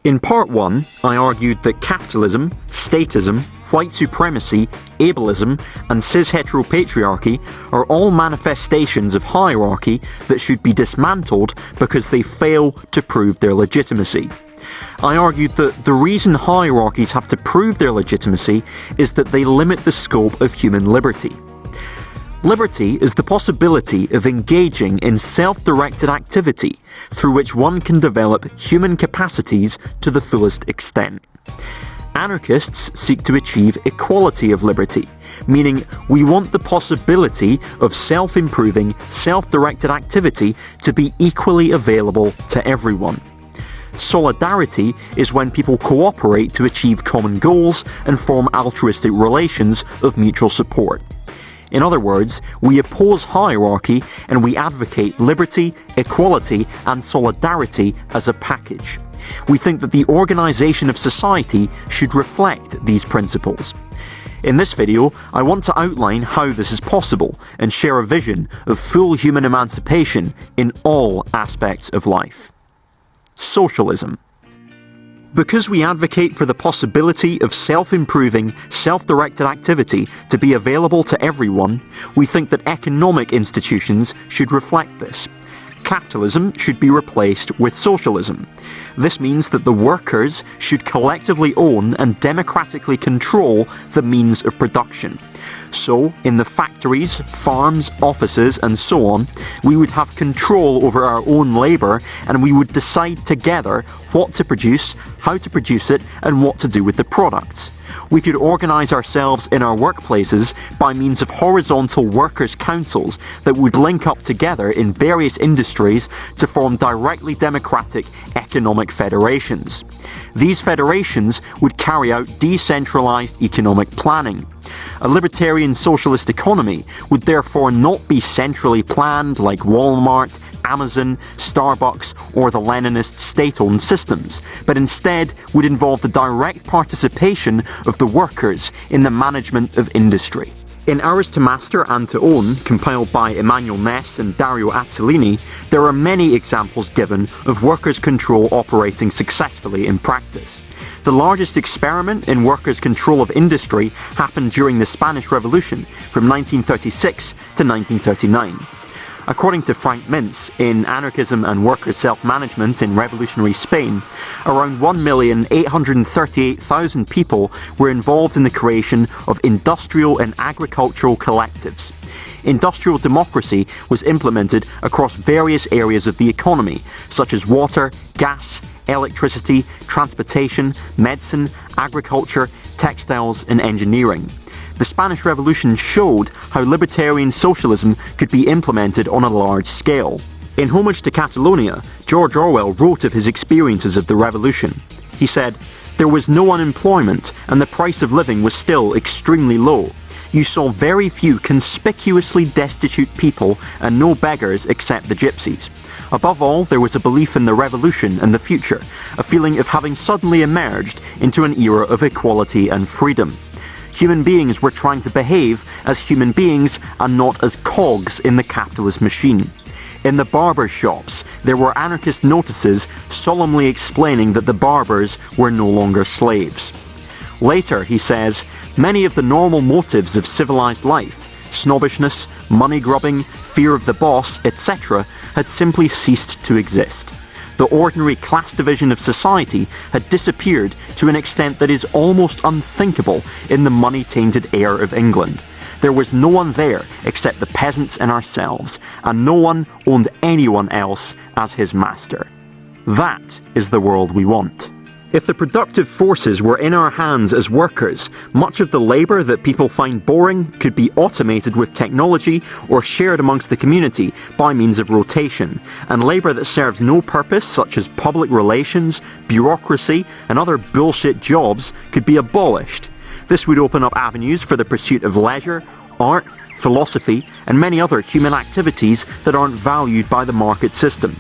In part 1, I argued that capitalism, statism, white supremacy, ableism, and cis-heteropatriarchy are all manifestations of hierarchy that should be dismantled because they fail to prove their legitimacy. I argued that the reason hierarchies have to prove their legitimacy is that they limit the scope of human liberty. Liberty is the possibility of engaging in self-directed activity through which one can develop human capacities to the fullest extent. Anarchists seek to achieve equality of liberty, meaning we want the possibility of self-improving, self-directed activity to be equally available to everyone. Solidarity is when people cooperate to achieve common goals and form altruistic relations of mutual support. In other words, we oppose hierarchy and we advocate liberty, equality, and solidarity as a package. We think that the organisation of society should reflect these principles. In this video, I want to outline how this is possible and share a vision of full human emancipation in all aspects of life. Socialism. Because we advocate for the possibility of self-improving, self-directed activity to be available to everyone, we think that economic institutions should reflect this. Capitalism should be replaced with socialism. This means that the workers should collectively own and democratically control the means of production. So, in the factories, farms, offices, and so on, we would have control over our own labour and we would decide together what to produce, how to produce it, and what to do with the products. We could organise ourselves in our workplaces by means of horizontal workers' councils that would link up together in various industries to form directly democratic economic federations. These federations would carry out decentralised economic planning. A libertarian socialist economy would therefore not be centrally planned like Walmart, Amazon, Starbucks, or the Leninist state-owned systems, but instead would involve the direct participation of the workers in the management of industry. In Ours to Master and to Own, compiled by Emmanuel Ness and Dario Azzolini, there are many examples given of workers' control operating successfully in practice. The largest experiment in workers' control of industry happened during the Spanish Revolution from 1936 to 1939. According to Frank Mintz, in Anarchism and Workers' Self-Management in Revolutionary Spain, around 1,838,000 people were involved in the creation of industrial and agricultural collectives. Industrial democracy was implemented across various areas of the economy, such as water, gas, electricity, transportation, medicine, agriculture, textiles, and engineering. The Spanish Revolution showed how libertarian socialism could be implemented on a large scale. In Homage to Catalonia, George Orwell wrote of his experiences of the revolution. He said, "There was no unemployment and the price of living was still extremely low. You saw very few conspicuously destitute people and no beggars except the gypsies. Above all, there was a belief in the revolution and the future, a feeling of having suddenly emerged into an era of equality and freedom. Human beings were trying to behave as human beings and not as cogs in the capitalist machine. In the barber shops, there were anarchist notices solemnly explaining that the barbers were no longer slaves." Later, he says, "Many of the normal motives of civilized life, snobbishness, money grubbing, fear of the boss, etc., had simply ceased to exist. The ordinary class division of society had disappeared to an extent that is almost unthinkable in the money-tainted air of England. There was no one there except the peasants and ourselves, and no one owned anyone else as his master. That is the world we want." If the productive forces were in our hands as workers, much of the labour that people find boring could be automated with technology or shared amongst the community by means of rotation, and labour that serves no purpose, such as public relations, bureaucracy, and other bullshit jobs, could be abolished. This would open up avenues for the pursuit of leisure, art, philosophy, and many other human activities that aren't valued by the market system.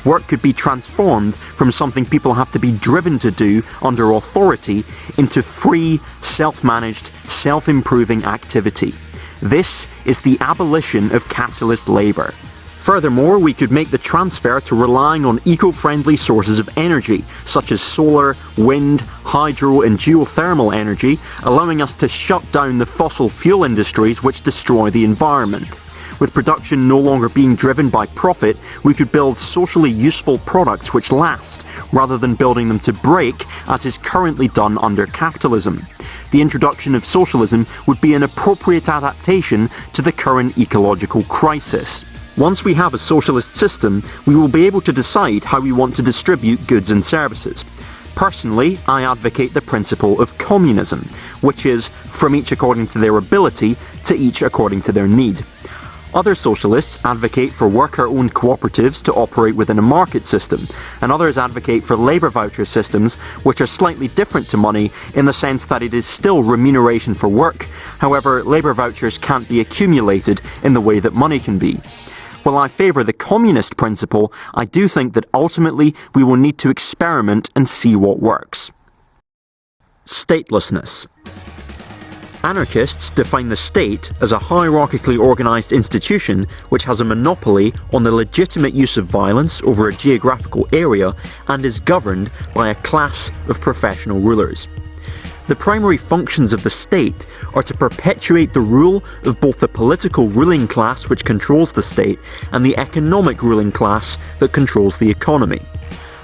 Work could be transformed from something people have to be driven to do under authority into free, self-managed, self-improving activity. This is the abolition of capitalist labour. Furthermore, we could make the transfer to relying on eco-friendly sources of energy, such as solar, wind, hydro and geothermal energy, allowing us to shut down the fossil fuel industries which destroy the environment. With production no longer being driven by profit, we could build socially useful products which last, rather than building them to break, as is currently done under capitalism. The introduction of socialism would be an appropriate adaptation to the current ecological crisis. Once we have a socialist system, we will be able to decide how we want to distribute goods and services. Personally, I advocate the principle of communism, which is from each according to their ability to each according to their need. Other socialists advocate for worker-owned cooperatives to operate within a market system, and others advocate for labour voucher systems, which are slightly different to money in the sense that it is still remuneration for work. However, labour vouchers can't be accumulated in the way that money can be. While I favour the communist principle, I do think that ultimately we will need to experiment and see what works. Statelessness. Anarchists define the state as a hierarchically organised institution which has a monopoly on the legitimate use of violence over a geographical area and is governed by a class of professional rulers. The primary functions of the state are to perpetuate the rule of both the political ruling class which controls the state and the economic ruling class that controls the economy.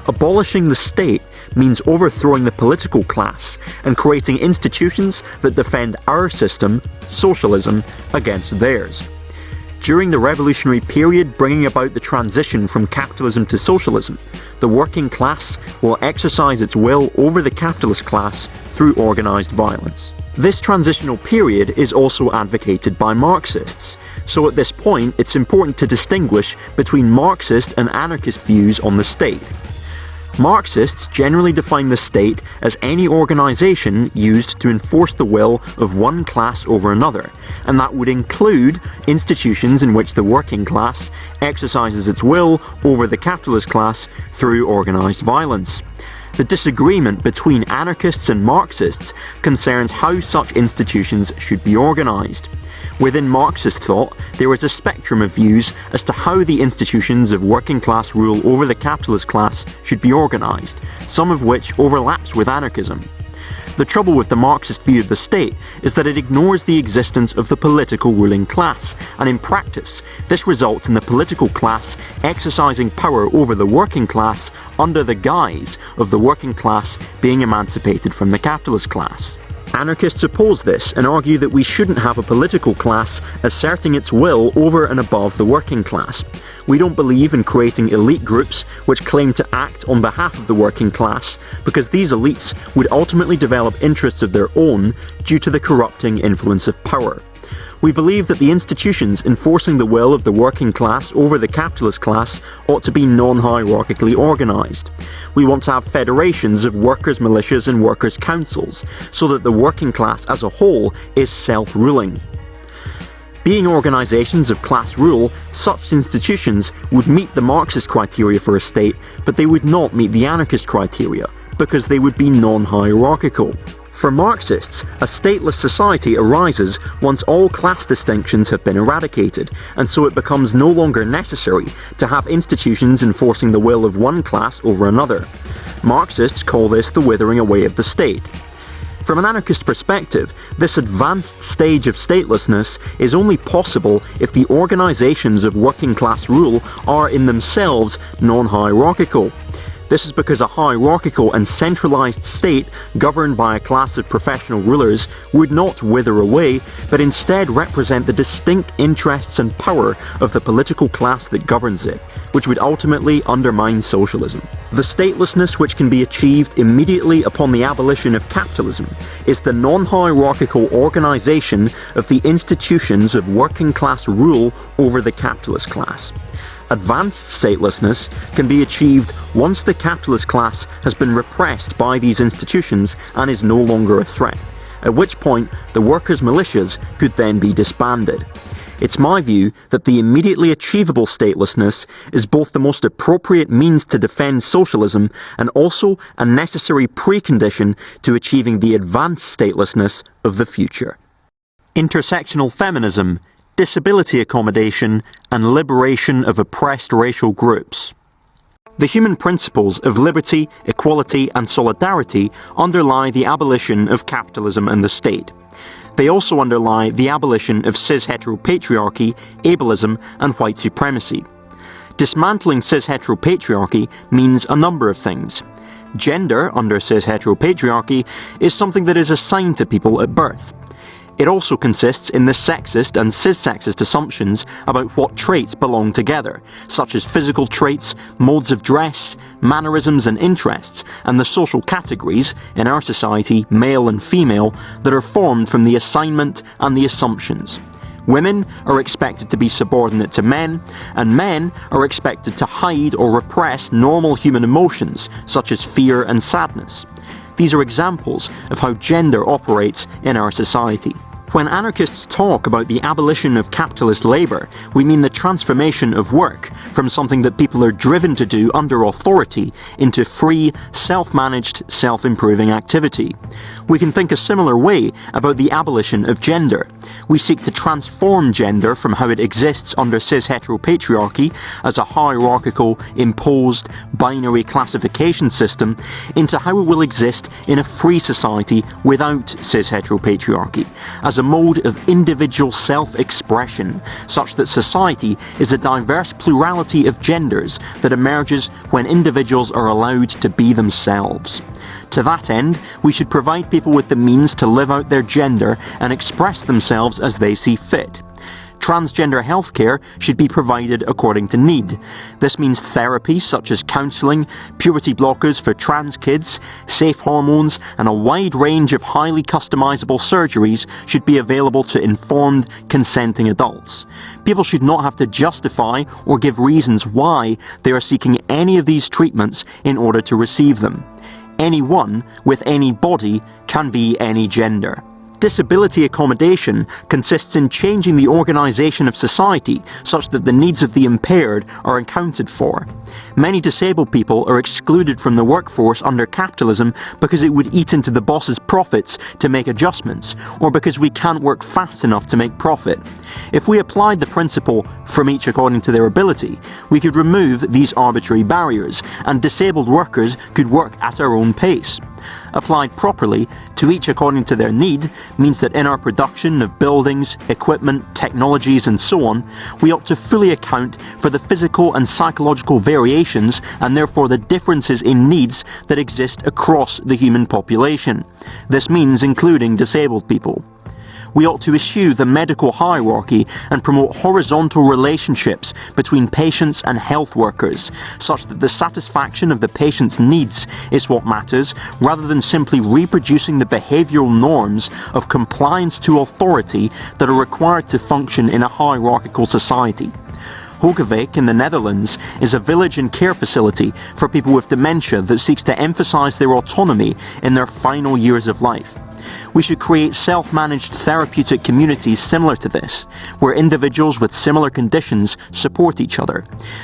Abolishing the state means overthrowing the political class and creating institutions that defend our system, socialism, against theirs. During the revolutionary period bringing about the transition from capitalism to socialism, the working class will exercise its will over the capitalist class through organised violence. This transitional period is also advocated by Marxists, so at this point it's important to distinguish between Marxist and anarchist views on the state. Marxists generally define the state as any organisation used to enforce the will of one class over another, and that would include institutions in which the working class exercises its will over the capitalist class through organised violence. The disagreement between anarchists and Marxists concerns how such institutions should be organised. Within Marxist thought, there is a spectrum of views as to how the institutions of working class rule over the capitalist class should be organised, some of which overlaps with anarchism. The trouble with the Marxist view of the state is that it ignores the existence of the political ruling class, and in practice, this results in the political class exercising power over the working class under the guise of the working class being emancipated from the capitalist class. Anarchists oppose this and argue that we shouldn't have a political class asserting its will over and above the working class. We don't believe in creating elite groups which claim to act on behalf of the working class, because these elites would ultimately develop interests of their own due to the corrupting influence of power. We believe that the institutions enforcing the will of the working class over the capitalist class ought to be non-hierarchically organised. We want to have federations of workers' militias and workers' councils, so that the working class as a whole is self-ruling. Being organisations of class rule, such institutions would meet the Marxist criteria for a state, but they would not meet the anarchist criteria, because they would be non-hierarchical. For Marxists, a stateless society arises once all class distinctions have been eradicated, and so it becomes no longer necessary to have institutions enforcing the will of one class over another. Marxists call this the withering away of the state. From an anarchist perspective, this advanced stage of statelessness is only possible if the organisations of working class rule are in themselves non-hierarchical. This is because a hierarchical and centralised state governed by a class of professional rulers would not wither away, but instead represent the distinct interests and power of the political class that governs it, which would ultimately undermine socialism. The statelessness which can be achieved immediately upon the abolition of capitalism is the non-hierarchical organisation of the institutions of working class rule over the capitalist class. Advanced statelessness can be achieved once the capitalist class has been repressed by these institutions and is no longer a threat, at which point the workers' militias could then be disbanded. It's my view that the immediately achievable statelessness is both the most appropriate means to defend socialism and also a necessary precondition to achieving the advanced statelessness of the future. Intersectional feminism disability accommodation, and liberation of oppressed racial groups. The human principles of liberty, equality, and solidarity underlie the abolition of capitalism and the state. They also underlie the abolition of cis-heteropatriarchy, ableism, and white supremacy. Dismantling cis-heteropatriarchy means a number of things. Gender, under cis-heteropatriarchy, is something that is assigned to people at birth. It also consists in the sexist and cis-sexist assumptions about what traits belong together, such as physical traits, modes of dress, mannerisms and interests, and the social categories, in our society, male and female, that are formed from the assignment and the assumptions. Women are expected to be subordinate to men, and men are expected to hide or repress normal human emotions, such as fear and sadness. These are examples of how gender operates in our society. When anarchists talk about the abolition of capitalist labour, we mean the transformation of work from something that people are driven to do under authority into free, self-managed, self-improving activity. We can think a similar way about the abolition of gender. We seek to transform gender from how it exists under cis-heteropatriarchy as a hierarchical, imposed, binary classification system into how it will exist in a free society without cis-heteropatriarchy, as a mode of individual self-expression, such that society is a diverse plurality of genders that emerges when individuals are allowed to be themselves. To that end, we should provide people with the means to live out their gender and express themselves as they see fit. Transgender healthcare should be provided according to need. This means therapy such as counselling, puberty blockers for trans kids, safe hormones, and a wide range of highly customisable surgeries should be available to informed, consenting adults. People should not have to justify or give reasons why they are seeking any of these treatments in order to receive them. Anyone with any body can be any gender. Disability accommodation consists in changing the organisation of society such that the needs of the impaired are accounted for. Many disabled people are excluded from the workforce under capitalism because it would eat into the boss's profits to make adjustments, or because we can't work fast enough to make profit. If we applied the principle from each according to their ability, we could remove these arbitrary barriers, and disabled workers could work at our own pace. Applied properly, to each according to their need, means that in our production of buildings, equipment, technologies and so on, we ought to fully account for the physical and psychological variations and therefore the differences in needs that exist across the human population. This means including disabled people. We ought to eschew the medical hierarchy and promote horizontal relationships between patients and health workers, such that the satisfaction of the patient's needs is what matters, rather than simply reproducing the behavioural norms of compliance to authority that are required to function in a hierarchical society. Hogewijk in the Netherlands is a village and care facility for people with dementia that seeks to emphasise their autonomy in their final years of life. We should create self-managed therapeutic communities similar to this, where individuals with similar conditions support each other.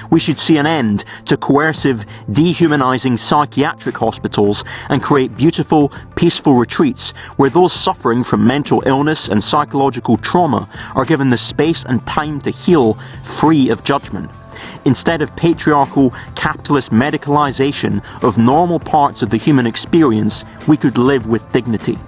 We should see an end to coercive, dehumanizing psychiatric hospitals and create beautiful, peaceful retreats where those suffering from mental illness and psychological trauma are given the space and time to heal free of judgment. Instead of patriarchal, capitalist medicalization of normal parts of the human experience, we could live with dignity.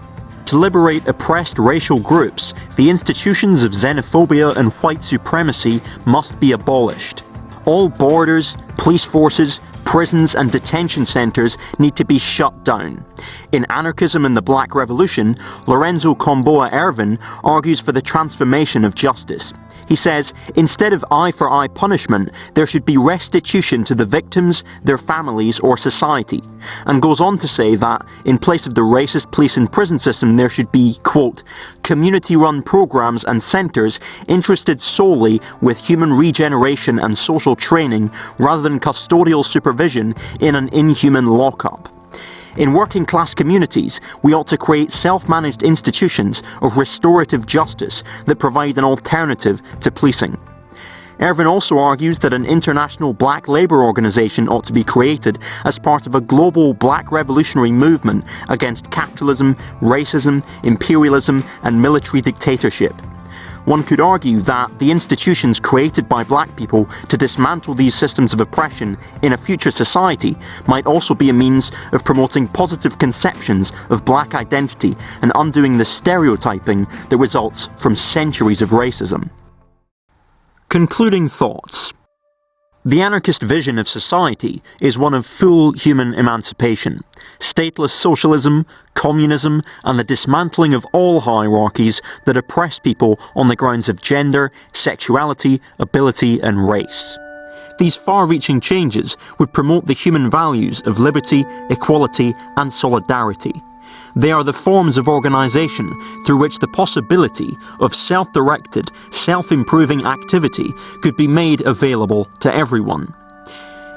To liberate oppressed racial groups, the institutions of xenophobia and white supremacy must be abolished. All borders, police forces, prisons and detention centres need to be shut down. In Anarchism and the Black Revolution, Lorenzo Comboa Ervin argues for the transformation of justice. He says, instead of eye-for-eye punishment, there should be restitution to the victims, their families or society, and goes on to say that, in place of the racist police and prison system, there should be, quote, community-run programs and centres interested solely with human regeneration and social training rather than custodial supervision in an inhuman lockup. In working class communities, we ought to create self-managed institutions of restorative justice that provide an alternative to policing. Ervin also argues that an international black labour organisation ought to be created as part of a global black revolutionary movement against capitalism, racism, imperialism and military dictatorship. one could argue that the institutions created by black people to dismantle these systems of oppression in a future society might also be a means of promoting positive conceptions of black identity and undoing the stereotyping that results from centuries of racism. Concluding thoughts. The anarchist vision of society is one of full human emancipation, stateless socialism, communism, and the dismantling of all hierarchies that oppress people on the grounds of gender, sexuality, ability, and race. These far-reaching changes would promote the human values of liberty, equality, and solidarity. They are the forms of organisation through which the possibility of self-directed, self-improving activity could be made available to everyone.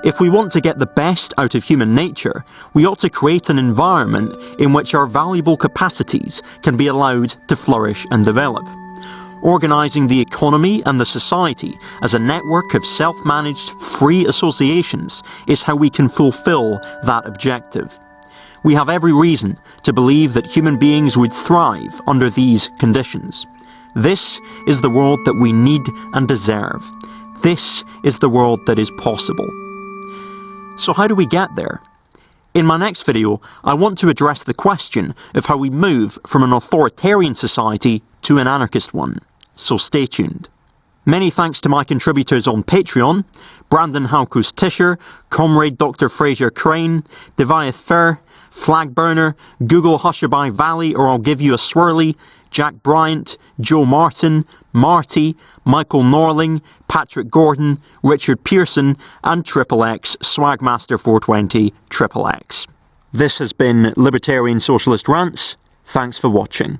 If we want to get the best out of human nature, we ought to create an environment in which our valuable capacities can be allowed to flourish and develop. Organising the economy and the society as a network of self-managed, free associations is how we can fulfil that objective. We have every reason to believe that human beings would thrive under these conditions. This is the world that we need and deserve. This is the world that is possible. So how do we get there? In my next video, I want to address the question of how we move from an authoritarian society to an anarchist one. So stay tuned. Many thanks to my contributors on Patreon: Brandon Halkus Tisher, Comrade Dr. Fraser Crane, Deviath Fair, Flagburner, Google Hushabye Valley or I'll Give You a Swirly, Jack Bryant, Joe Martin, Marty, Michael Norling, Patrick Gordon, Richard Pearson, and XXX Swagmaster 420 XXX. This has been Libertarian Socialist Rants. Thanks for watching.